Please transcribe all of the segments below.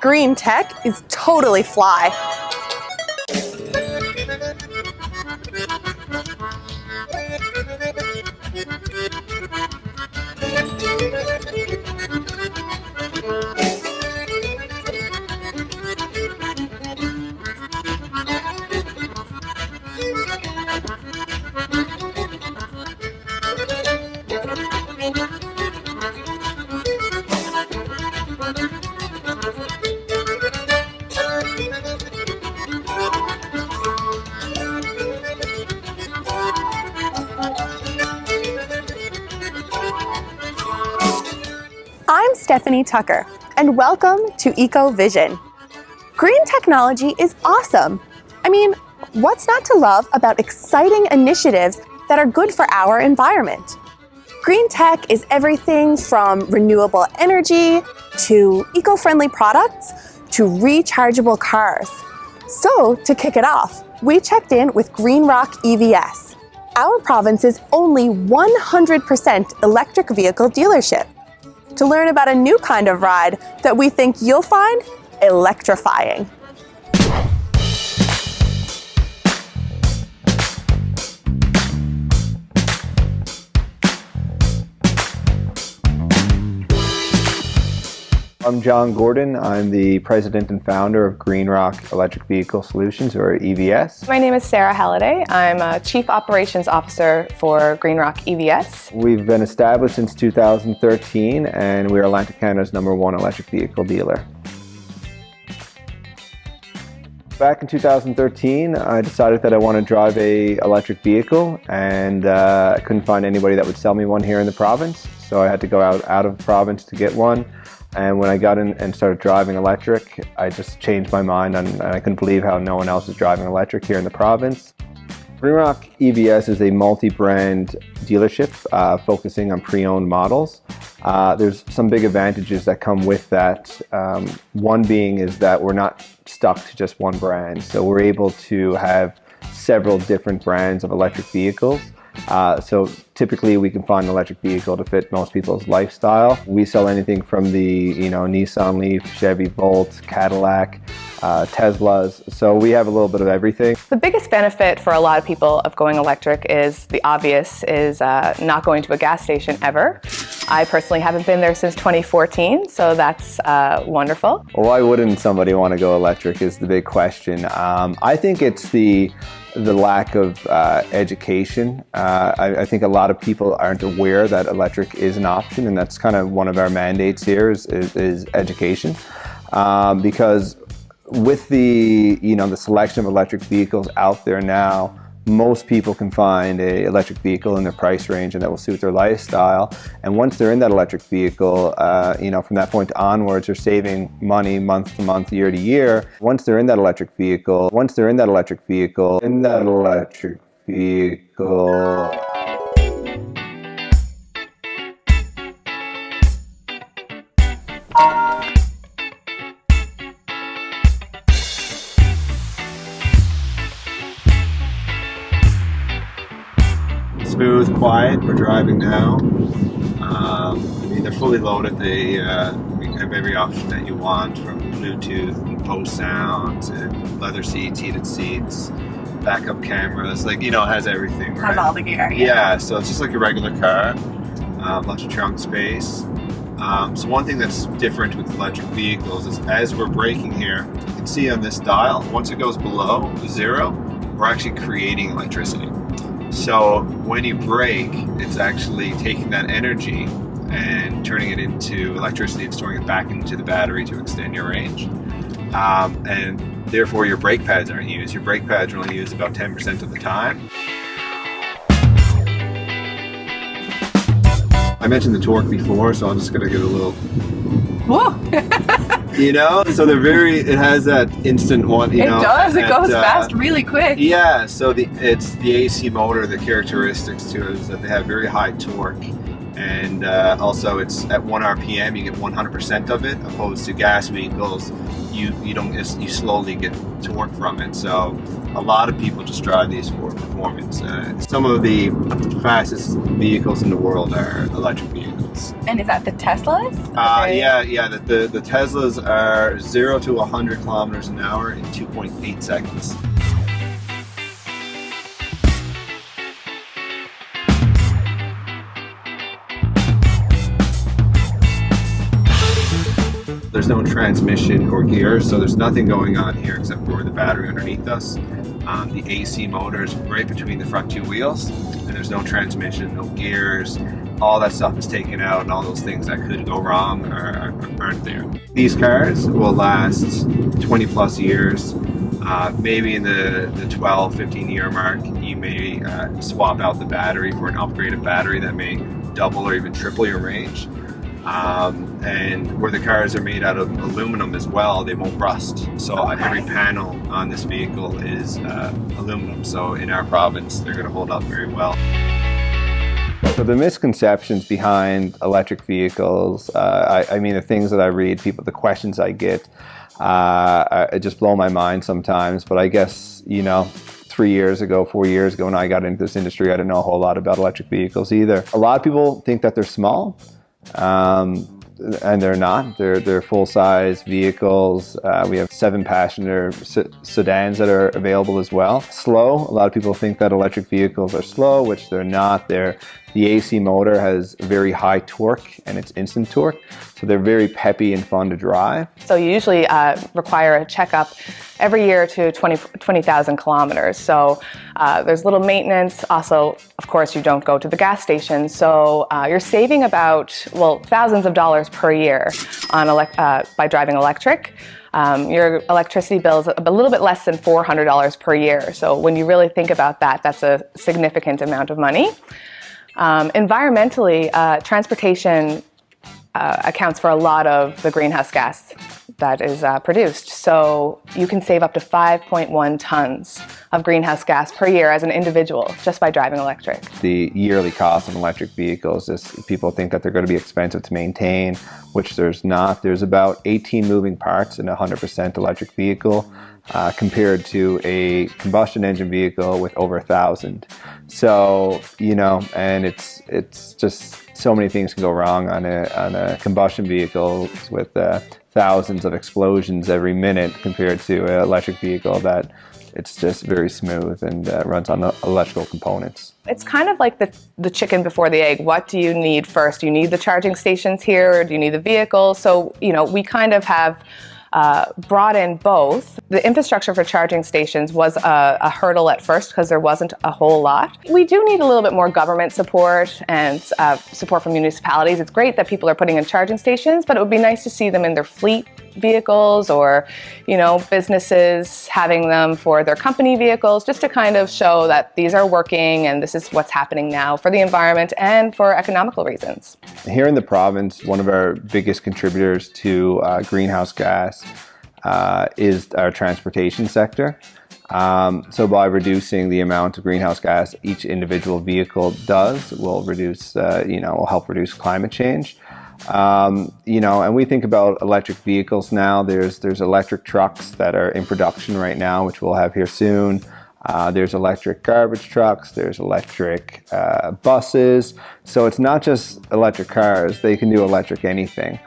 green tech is totally fly. I'm Stephanie Tucker, and welcome to EcoVision. Green technology is awesome. I mean, what's not to love about exciting initiatives that are good for our environment? Green tech is everything from renewable energy to eco-friendly products to rechargeable cars. So, to kick it off, we checked in with Greenrock EVS, our province's only 100% electric vehicle dealership, to learn about a new kind of ride that we think you'll find electrifying. I'm John Godden. I'm the president and founder of Greenrock Electric Vehicle Solutions, or EVS. My name is Sarah Halliday. I'm a Chief Operations Officer for Greenrock EVS. We've been established since 2013, and we're Atlantic Canada's #1 electric vehicle dealer. Back in 2013, I decided that I want to drive an electric vehicle, and I couldn't find anybody that would sell me one here in the province, so I had to go out of province to get one. And when I got in and started driving electric, I just changed my mind, and I couldn't believe how no one else is driving electric here in the province. Greenrock EVS is a multi-brand dealership focusing on pre-owned models. There's some big advantages that come with that. One being is that we're not stuck to just one brand. So we're able to have several different brands of electric vehicles. So typically we can find an electric vehicle to fit most people's lifestyle. We sell anything from the Nissan Leaf, Chevy Volt, Cadillac, Teslas. So we have a little bit of everything. The biggest benefit for a lot of people of going electric is the obvious, is not going to a gas station ever. I personally haven't been there since 2014, so that's wonderful. Well, why wouldn't somebody want to go electric is the big question. I think it's the lack of education. I think a lot of people aren't aware that electric is an option, and that's kind of one of our mandates here is education. Because with the selection of electric vehicles out there now, most people can find an electric vehicle in their price range and that will suit their lifestyle. And once they're in that electric vehicle, from that point onwards, they're saving money month to month, year to year. Once they're in that electric vehicle, smooth, quiet. We're driving now. They're fully loaded. You have every option that you want, from Bluetooth and post sounds and leather seats, heated seats, backup cameras. It has everything. Right? Has all the gear. Yeah, so it's just like a regular car. Lots of trunk space. So one thing that's different with electric vehicles is as we're braking here, you can see on this dial, once it goes below 0, we're actually creating electricity. So when you brake, it's actually taking that energy and turning it into electricity and storing it back into the battery to extend your range. And therefore your brake pads aren't used. Your brake pads are only used about 10% of the time. I mentioned the torque before, so I'm just going to get a little... Whoa! So it has that instant one, It does, it goes fast really quick. Yeah, so it's the AC motor, the characteristics to it is that they have very high torque And also, it's at 1 RPM, you get 100% of it, opposed to gas vehicles, you slowly get torque from it. So a lot of people just drive these for performance. Some of the fastest vehicles in the world are electric vehicles. And is that the Teslas? Yeah. The Teslas are 0 to 100 kilometers an hour in 2.8 seconds. There's no transmission or gears, so there's nothing going on here except for the battery underneath us. The AC motor is right between the front two wheels, and there's no transmission, no gears. All that stuff is taken out, and all those things that could go wrong aren't there. These cars will last 20 plus years. Maybe in the 12, 15 year mark, you may swap out the battery for an upgraded battery that may double or even triple your range. And where the cars are made out of aluminum as well, they won't rust. So every panel on this vehicle is aluminum. So in our province, they're going to hold up very well. So the misconceptions behind electric vehicles, I mean, the things that I read, the questions I get, it just blow my mind sometimes. But I guess, 3 years ago, 4 years ago, when I got into this industry, I didn't know a whole lot about electric vehicles either. A lot of people think that they're small. And they're not. They're full-size vehicles. We have 7-passenger sedans that are available as well. Slow. A lot of people think that electric vehicles are slow, which they're not. The AC motor has very high torque, and it's instant torque. So they're very peppy and fun to drive. So you usually require a checkup every year to 20,000 kilometers. So there's little maintenance. Also, of course, you don't go to the gas station. So you're saving about, thousands of dollars per year on by driving electric. Your electricity bill is a little bit less than $400 per year. So when you really think about that, that's a significant amount of money. Environmentally, transportation accounts for a lot of the greenhouse gas that is produced. So you can save up to 5.1 tons of greenhouse gas per year as an individual just by driving electric. The yearly cost of electric vehicles is, people think that they're going to be expensive to maintain, which there's not. There's about 18 moving parts in a 100% electric vehicle compared to a combustion engine vehicle with over 1,000. So, and it's just so many things can go wrong on a combustion vehicle with thousands of explosions every minute compared to an electric vehicle that it's just very smooth and runs on electrical components. It's kind of like the chicken before the egg. What do you need first? Do you need the charging stations here, or do you need the vehicle? So, we kind of have brought in both. The infrastructure for charging stations was a hurdle at first because there wasn't a whole lot. We do need a little bit more government support and support from municipalities. It's great that people are putting in charging stations, but it would be nice to see them in their fleet vehicles or, businesses having them for their company vehicles, just to kind of show that these are working and this is what's happening now for the environment and for economical reasons. Here in the province, one of our biggest contributors to greenhouse gas is our transportation sector. So by reducing the amount of greenhouse gas each individual vehicle does, will reduce, will help reduce climate change. And we think about electric vehicles now. There's electric trucks that are in production right now, which we'll have here soon. There's electric garbage trucks, there's electric buses. So it's not just electric cars, they can do electric anything.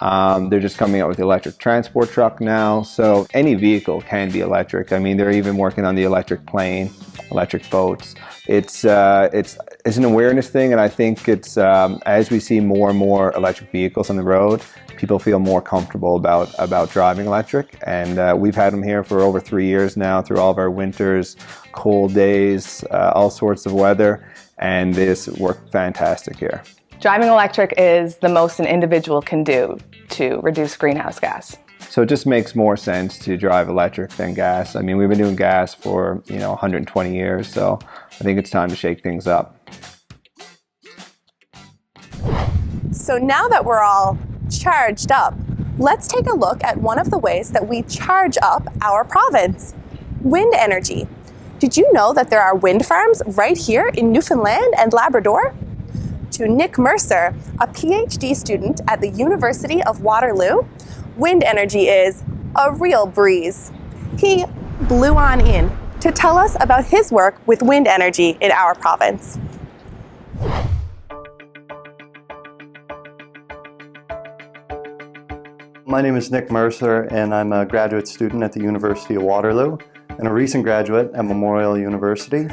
They're just coming out with the electric transport truck now. So any vehicle can be electric. I mean, they're even working on the electric plane, electric boats. It's an awareness thing, and I think it's as we see more and more electric vehicles on the road, people feel more comfortable about driving electric. And we've had them here for over 3 years now, through all of our winters, cold days, all sorts of weather, and they just work fantastic here. Driving electric is the most an individual can do to reduce greenhouse gas. So it just makes more sense to drive electric than gas. I mean, we've been doing gas for 120 years, so I think it's time to shake things up. So now that we're all charged up, let's take a look at one of the ways that we charge up our province: wind energy. Did you know that there are wind farms right here in Newfoundland and Labrador? to Nick Mercer, a PhD student at the University of Waterloo, wind energy is a real breeze. He blew on in to tell us about his work with wind energy in our province. My name is Nick Mercer, and I'm a graduate student at the University of Waterloo and a recent graduate at Memorial University.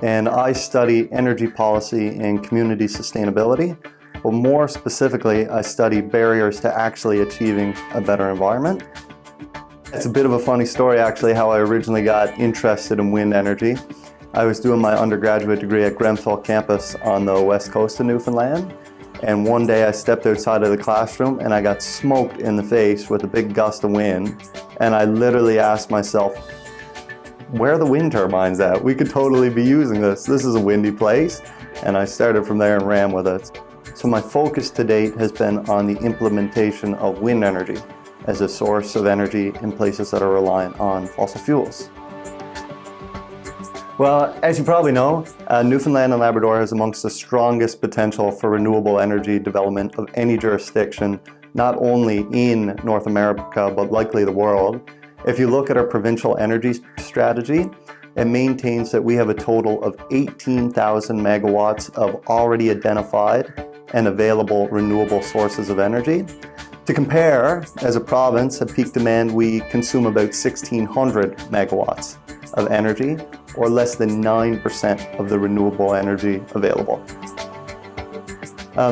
And I study energy policy and community sustainability, but more specifically, I study barriers to actually achieving a better environment. It's a bit of a funny story, actually, how I originally got interested in wind energy. I was doing my undergraduate degree at Grenfell campus on the west coast of Newfoundland. And one day I stepped outside of the classroom and I got smoked in the face with a big gust of wind. And I literally asked myself, where are the wind turbines at? We could totally be using this. This is a windy place. And I started from there and ran with it. So my focus to date has been on the implementation of wind energy as a source of energy in places that are reliant on fossil fuels. Well, as you probably know, Newfoundland and Labrador has amongst the strongest potential for renewable energy development of any jurisdiction, not only in North America, but likely the world. If you look at our provincial energy strategy, it maintains that we have a total of 18,000 megawatts of already identified and available renewable sources of energy. To compare, as a province, at peak demand, we consume about 1,600 megawatts of energy, or less than 9% of the renewable energy available.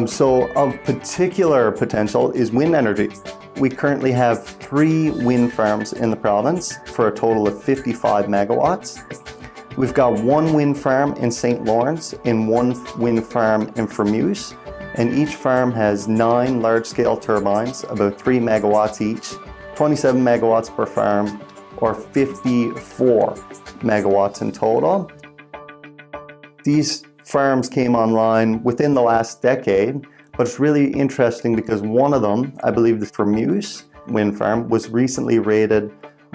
So of particular potential is wind energy. We currently have 3 wind farms in the province for a total of 55 megawatts. We've got 1 wind farm in St. Lawrence and 1 wind farm in Fremuse, and each farm has 9 large-scale turbines, about 3 megawatts each, 27 megawatts per farm, or 54 megawatts in total. These farms came online within the last decade, but it's really interesting because one of them, I believe the Fremuse wind farm, was recently rated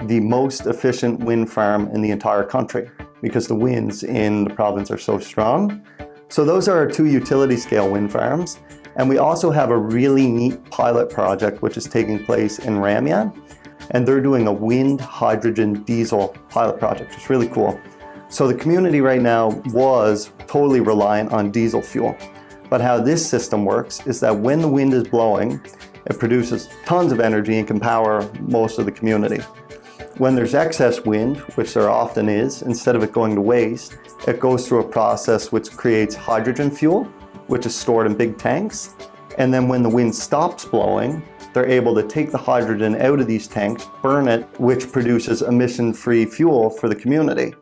the most efficient wind farm in the entire country because the winds in the province are so strong. So those are our 2 utility scale wind farms. And we also have a really neat pilot project which is taking place in Remediation. And they're doing a wind hydrogen diesel pilot project. It's really cool. So the community right now was totally reliant on diesel fuel. But how this system works is that when the wind is blowing, it produces tons of energy and can power most of the community. When there's excess wind, which there often is, instead of it going to waste, it goes through a process which creates hydrogen fuel, which is stored in big tanks. And then when the wind stops blowing, they're able to take the hydrogen out of these tanks, burn it, which produces emission-free fuel for the community.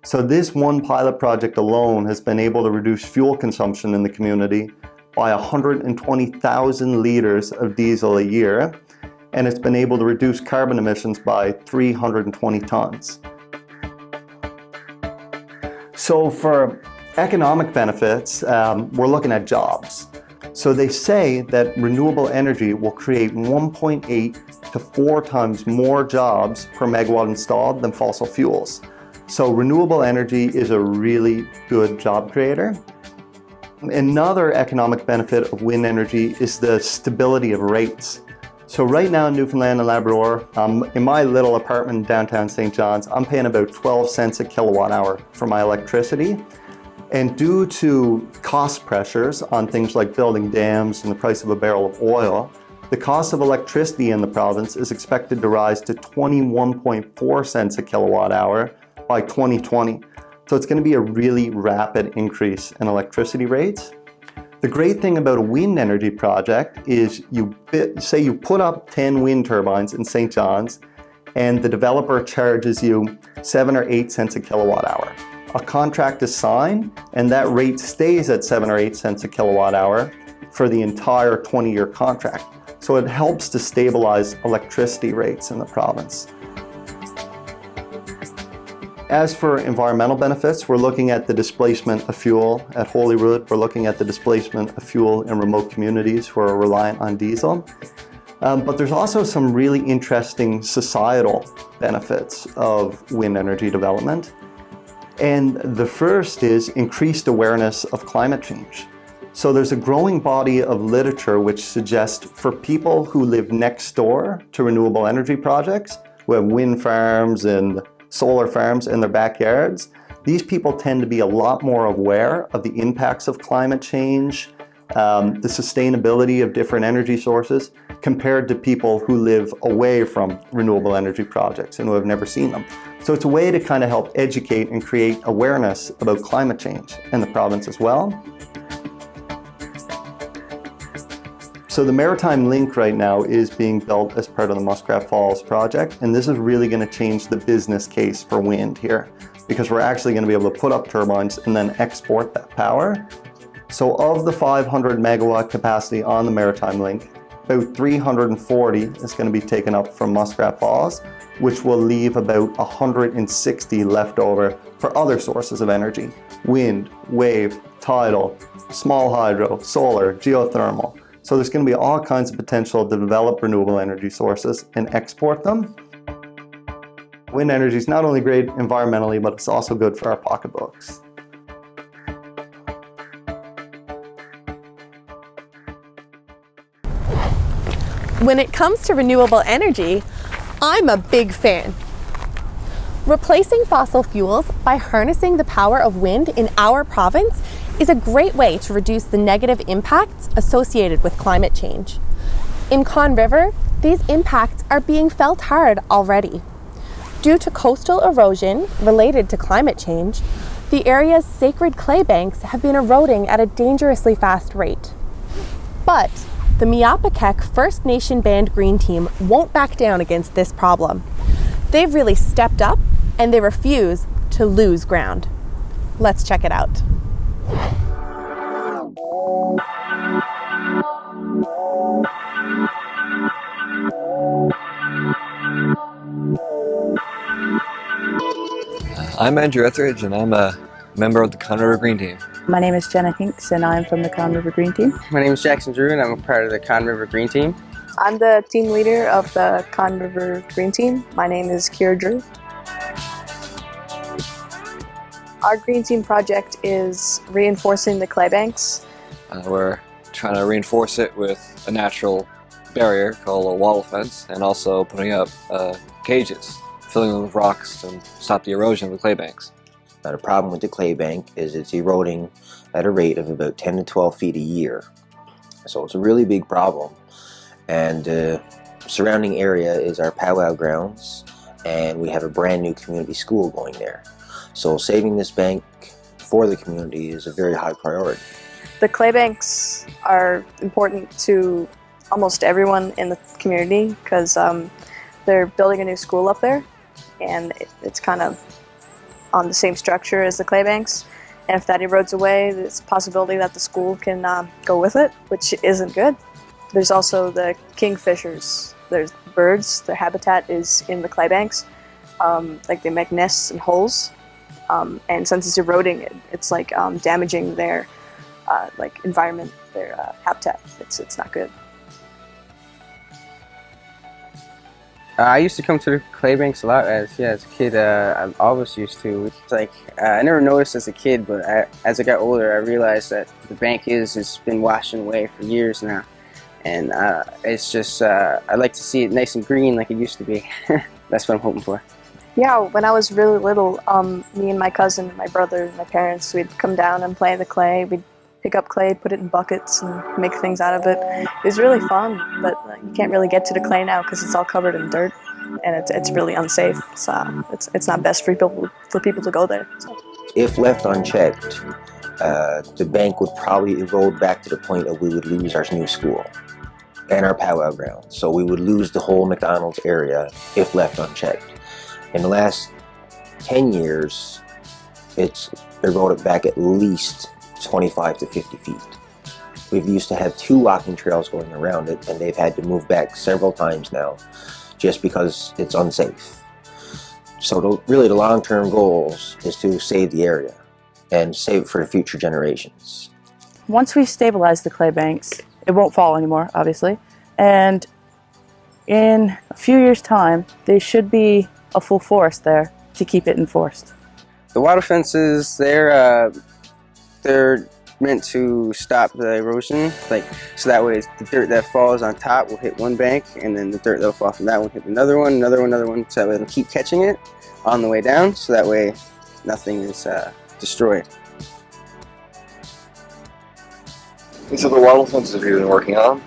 So this one pilot project alone has been able to reduce fuel consumption in the community by 120,000 liters of diesel a year, and it's been able to reduce carbon emissions by 320 tons. So for economic benefits, we're looking at jobs. So they say that renewable energy will create 1.8 to 4 times more jobs per megawatt installed than fossil fuels. So renewable energy is a really good job creator. Another economic benefit of wind energy is the stability of rates. So right now in Newfoundland and Labrador, in my little apartment in downtown St. John's, I'm paying about 12 cents a kilowatt hour for my electricity. And due to cost pressures on things like building dams and the price of a barrel of oil, the cost of electricity in the province is expected to rise to 21.4 cents a kilowatt hour by 2020. So it's going to be a really rapid increase in electricity rates. The great thing about a wind energy project is say you put up 10 wind turbines in St. John's and the developer charges you 7 or 8 cents a kilowatt hour. A contract is signed and that rate stays at 7 or 8 cents a kilowatt hour for the entire 20-year contract. So it helps to stabilize electricity rates in the province. As for environmental benefits, we're looking at the displacement of fuel at Holyrood. We're looking at the displacement of fuel in remote communities who are reliant on diesel. But there's also some really interesting societal benefits of wind energy development. And the first is increased awareness of climate change. So there's a growing body of literature which suggests for people who live next door to renewable energy projects, who have wind farms and solar farms in their backyards, these people tend to be a lot more aware of the impacts of climate change, the sustainability of different energy sources, compared to people who live away from renewable energy projects and who have never seen them. So it's a way to kind of help educate and create awareness about climate change in the province as well. So the Maritime Link right now is being built as part of the Muskrat Falls project, and this is really going to change the business case for wind here, because we're actually going to be able to put up turbines and then export that power. So of the 500 megawatt capacity on the Maritime Link, about 340 is going to be taken up from Muskrat Falls, which will leave about 160 left over for other sources of energy: wind, wave, tidal, small hydro, solar, geothermal. So there's going to be all kinds of potential to develop renewable energy sources and export them. Wind energy is not only great environmentally, but it's also good for our pocketbooks. When it comes to renewable energy, I'm a big fan. Replacing fossil fuels by harnessing the power of wind in our province is a great way to reduce the negative impacts associated with climate change. In Conne River, these impacts are being felt hard already. Due to coastal erosion related to climate change, the area's sacred clay banks have been eroding at a dangerously fast rate. But the Miawpukek First Nation Band Green Team won't back down against this problem. They've really stepped up and they refuse to lose ground. Let's check it out. I'm Andrew Etheridge and I'm a member of the Conne River Green Team. My name is Jenna Hinks and I'm from the Conne River Green Team. My name is Jackson Drew and I'm a part of the Conne River Green Team. I'm the team leader of the Conne River Green Team. My name is Kira Drew. Our Green Team project is reinforcing the clay banks. We're trying to reinforce it with a natural barrier called a wattle fence, and also putting up cages, filling them with rocks to stop the erosion of the clay banks. Now, the problem with the clay bank is it's eroding at a rate of about 10 to 12 feet a year. So it's a really big problem. And the surrounding area is our powwow grounds, and we have a brand new community school going there. So saving this bank for the community is a very high priority. The clay banks are important to almost everyone in the community because they're building a new school up there, and it's kind of on the same structure as the clay banks. And if that erodes away, there's a possibility that the school can go with it, which isn't good. There's also the kingfishers. There's birds. Their habitat is in the clay banks. Like they make nests and holes. And since it's eroding, it's like damaging their like environment, their habitat. It's not good. I used to come to the clay banks a lot as a kid. I always used to. It's like I never noticed as a kid, but as I got older, I realized that the bank has been washing away for years now, and it's just I like to see it nice and green like it used to be. That's what I'm hoping for. Yeah, when I was really little, me and my cousin, my brother, my parents, we'd come down and play in the clay. We'd pick up clay, put it in buckets, and make things out of it. It was really fun, but you can't really get to the clay now because it's all covered in dirt, and it's really unsafe. So it's not best for people to go there. So. If left unchecked, the bank would probably erode back to the point that we would lose our new school and our powwow ground. So we would lose the whole McDonald's area if left unchecked. In the last 10 years, it's eroded back at least 25 to 50 feet. We've used to have 2 walking trails going around it, and they've had to move back several times now just because it's unsafe. So really the long-term goals is to save the area and save it for the future generations. Once we stabilize the clay banks, it won't fall anymore, obviously, and in a few years' time, there should be a full forest there to keep it enforced. The wattle fences, they're meant to stop the erosion, like, so that way the dirt that falls on top will hit one bank, and then the dirt that'll fall from that one hit another one, another one, another one, so that way it'll keep catching it on the way down, so that way nothing is destroyed. These are the wattle fences we've been working on.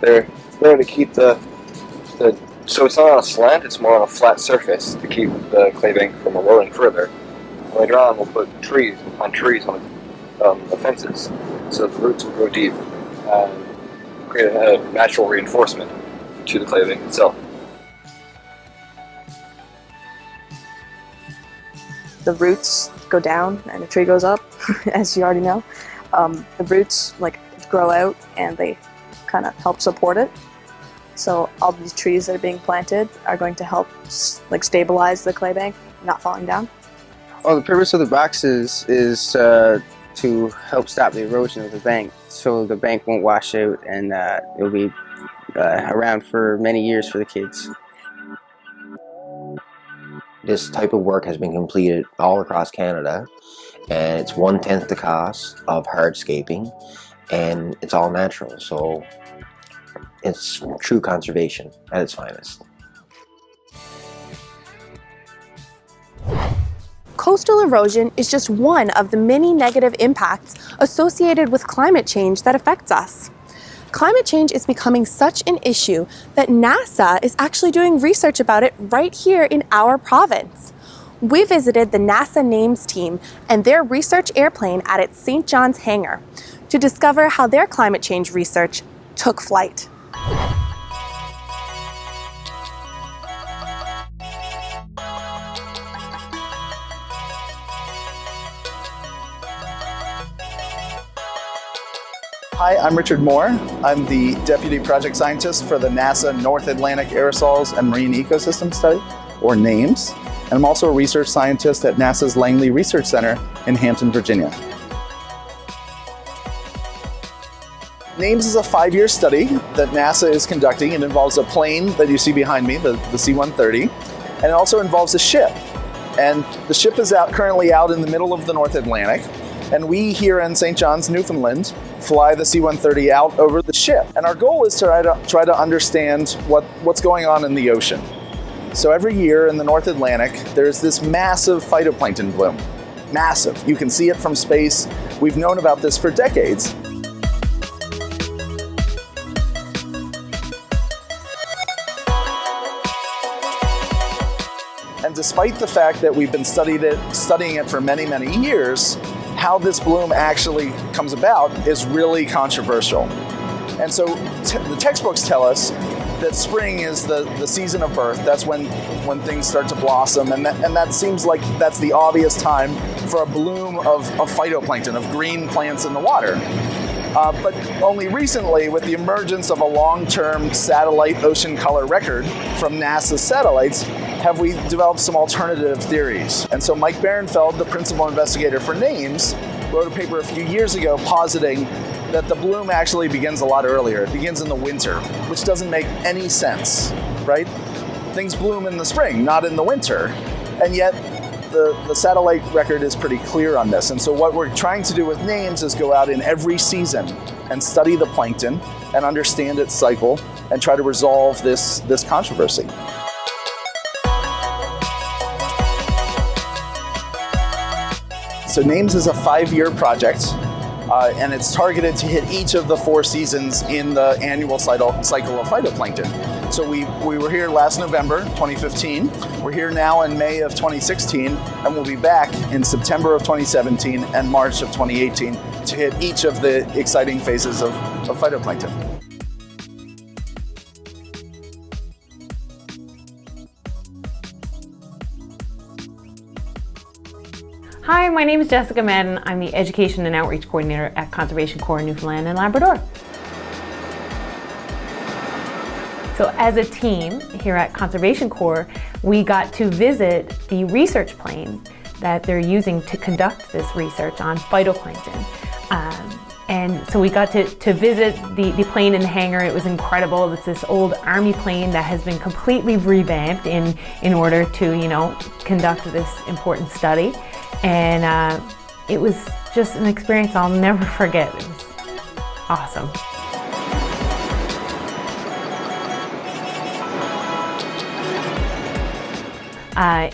They're there to keep so it's not on a slant, it's more on a flat surface to keep the clay bank from eroding further. Later on, we'll put trees on the fences so that the roots will grow deep and create a natural reinforcement to the clay bank itself. The roots go down and the tree goes up, as you already know. The roots grow out and they kind of help support it. So all these trees that are being planted are going to help stabilize the clay bank, not falling down. Well, the purpose of the boxes is to help stop the erosion of the bank, so the bank won't wash out, and it'll be around for many years for the kids. This type of work has been completed all across Canada, and it's 1/10 the cost of hardscaping, and it's all natural, so it's true conservation at its finest. Coastal erosion is just one of the many negative impacts associated with climate change that affects us. Climate change is becoming such an issue that NASA is actually doing research about it right here in our province. We visited the NASA NAAMES team and their research airplane at its St. John's hangar to discover how their climate change research took flight. Hi, I'm Richard Moore. I'm the Deputy Project Scientist for the NASA North Atlantic Aerosols and Marine Ecosystem Study, or NAAMES, and I'm also a research scientist at NASA's Langley Research Center in Hampton, Virginia. NAAMES is a 5-year study that NASA is conducting. It involves a plane that you see behind me, the C-130, and it also involves a ship. And the ship is currently out in the middle of the North Atlantic, and we here in St. John's, Newfoundland, fly the C-130 out over the ship. And our goal is to try to understand what's going on in the ocean. So every year in the North Atlantic, there's this massive phytoplankton bloom. Massive. You can see it from space. We've known about this for decades. And despite the fact that we've been studying it for many, many years, how this bloom actually comes about is really controversial. And so the textbooks tell us that spring is the season of birth. That's when things start to blossom, and that seems like that's the obvious time for a bloom of phytoplankton, of green plants in the water. But only recently, with the emergence of a long-term satellite ocean color record from NASA's satellites, have we developed some alternative theories. And so Mike Barenfeld, the principal investigator for NAAMES, wrote a paper a few years ago positing that the bloom actually begins a lot earlier. It begins in the winter, which doesn't make any sense, right? Things bloom in the spring, not in the winter. And yet, the satellite record is pretty clear on this. And so what we're trying to do with NAAMES is go out in every season and study the plankton and understand its cycle and try to resolve this controversy. So NAAMES is a 5-year project, and it's targeted to hit each of the 4 seasons in the annual cycle of phytoplankton. So we were here last November 2015, we're here now in May of 2016, and we'll be back in September of 2017 and March of 2018 to hit each of the exciting phases of phytoplankton. Hi, my name is Jessica Madden. I'm the Education and Outreach Coordinator at Conservation Corps Newfoundland and Labrador. So as a team here at Conservation Corps, we got to visit the research plane that they're using to conduct this research on phytoplankton. And so we got to visit the plane in the hangar. It was incredible. It's this old Army plane that has been completely revamped in order to, conduct this important study. And it was just an experience I'll never forget. It was awesome.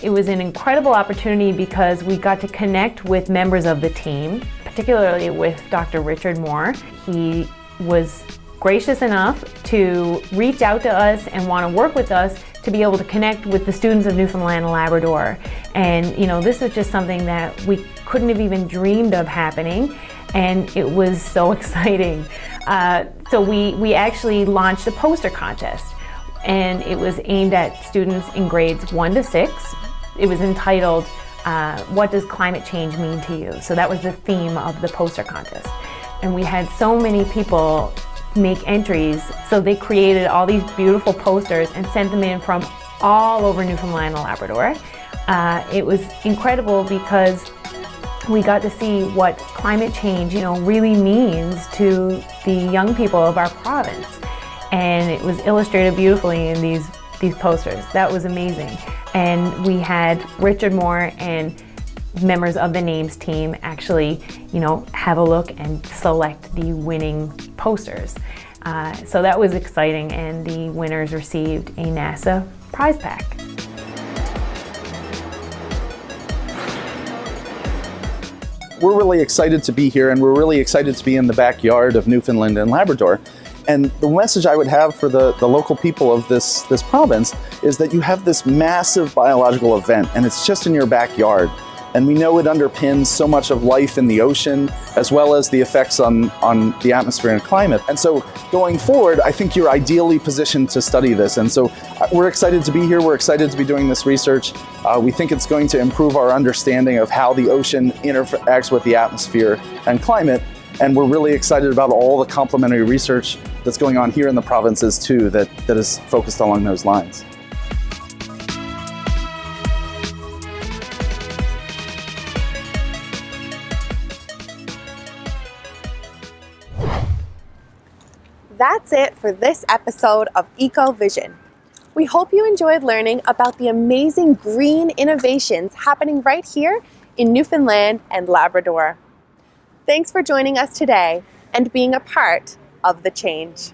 It was an incredible opportunity because we got to connect with members of the team, particularly with Dr. Richard Moore. He was gracious enough to reach out to us and want to work with us to be able to connect with the students of Newfoundland and Labrador. And you know, this was just something that we couldn't have even dreamed of happening, and it was so exciting. So we actually launched a poster contest, and it was aimed at students in grades 1 to 6. It was entitled, What Does Climate Change Mean to You? So that was the theme of the poster contest. And we had so many people make entries, so they created all these beautiful posters and sent them in from all over Newfoundland and Labrador. It was incredible because we got to see what climate change, you know, really means to the young people of our province. And it was illustrated beautifully in these posters. That was amazing. And we had Richard Moore and members of the NAAMES team actually, you know, have a look and select the winning posters. So that was exciting, and the winners received a NASA prize pack. We're really excited to be here, and we're really excited to be in the backyard of Newfoundland and Labrador. And the message I would have for the local people of this province is that you have this massive biological event, and it's just in your backyard. And we know it underpins so much of life in the ocean, as well as the effects on the atmosphere and climate. And so going forward, I think you're ideally positioned to study this. And so we're excited to be here. We're excited to be doing this research. We think it's going to improve our understanding of how the ocean interacts with the atmosphere and climate. And we're really excited about all the complementary research that's going on here in the provinces too, that is focused along those lines. That's it for this episode of EcoVision. We hope you enjoyed learning about the amazing green innovations happening right here in Newfoundland and Labrador. Thanks for joining us today and being a part of the change.